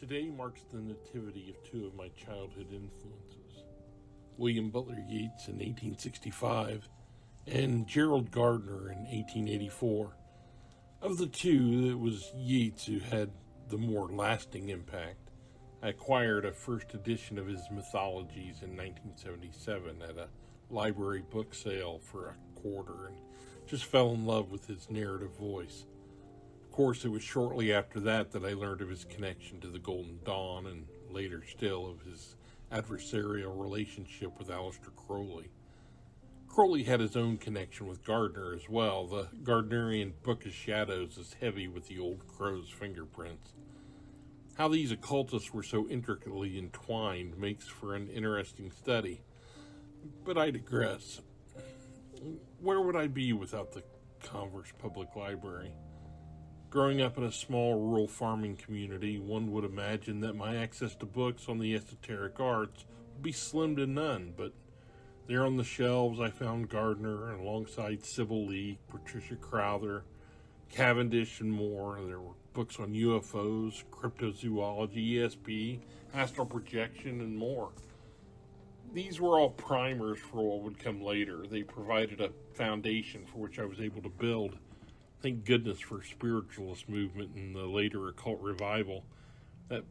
Today marks the nativity of two of my childhood influences, William Butler Yeats in 1865 and Gerald Gardner in 1884. Of the two, it was Yeats who had the more lasting impact. I acquired a first edition of his mythologies in 1977 at a library book sale for a quarter and just fell in love with his narrative voice. Of course, it was shortly after that I learned of his connection to the Golden Dawn and later still of his adversarial relationship with Aleister Crowley. Crowley had his own connection with Gardner as well. The Gardnerian Book of Shadows is heavy with the old crow's fingerprints. How these occultists were so intricately entwined makes for an interesting study. But I digress. Where would I be without the Converse Public Library? Growing up in a small rural farming community, one would imagine that my access to books on the esoteric arts would be slim to none, but there on the shelves I found Gardner, and alongside Sybil Leek, Patricia Crowther, Cavendish, and more. There were books on UFOs, cryptozoology, ESP, astral projection, and more. These were all primers for what would come later. They provided a foundation for which I was able to build. Thank goodness for spiritualist movement and the later occult revival, that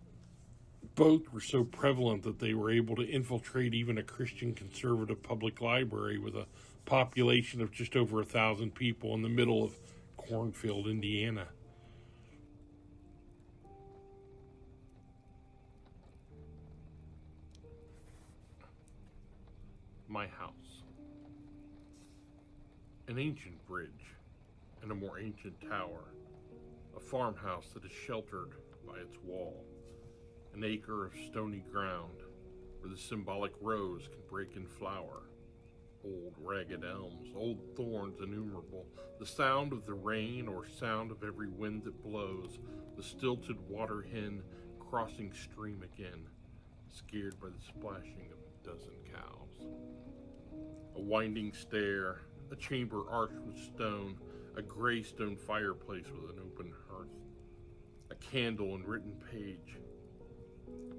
both were so prevalent that they were able to infiltrate even a Christian conservative public library with a population of just over 1,000 people in the middle of Cornfield, Indiana. My house. An ancient bridge and a more ancient tower. A farmhouse that is sheltered by its wall. An acre of stony ground where the symbolic rose can break in flower. Old ragged elms, old thorns innumerable, the sound of the rain or sound of every wind that blows, the stilted water hen crossing stream again, scared by the splashing of a dozen cows. A winding stair, a chamber arched with stone, a gray stone fireplace with an open hearth, a candle and written page.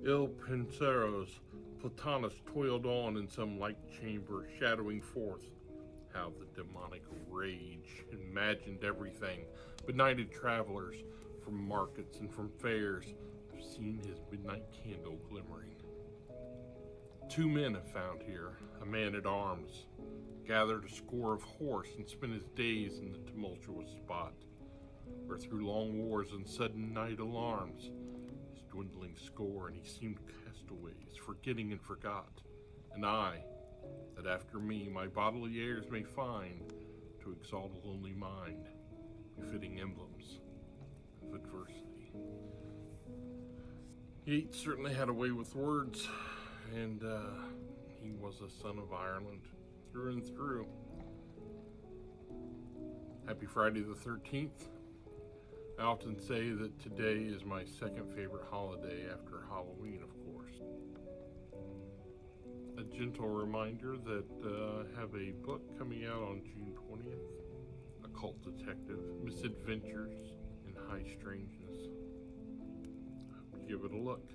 Il penseros Plotinus toiled on in some light chamber, shadowing forth how the demonic rage imagined everything. Benighted travelers from markets and from fairs have seen his midnight candle glimmering. 2 men have found here, a man at arms, gathered a score of horse and spent his days in the tumultuous spot, where through long wars and sudden night alarms, his dwindling score and he seemed castaways, forgetting and forgot, and I, that after me my bodily heirs may find, to exalt a lonely mind, befitting emblems of adversity. Yeats certainly had a way with words, and he was a son of Ireland through and through. Happy Friday the 13th. I often say that today is my second favorite holiday after Halloween, of course. A gentle reminder that I have a book coming out on June 20th, Occult Detective, Misadventures in High Strangeness. I hope you give it a look.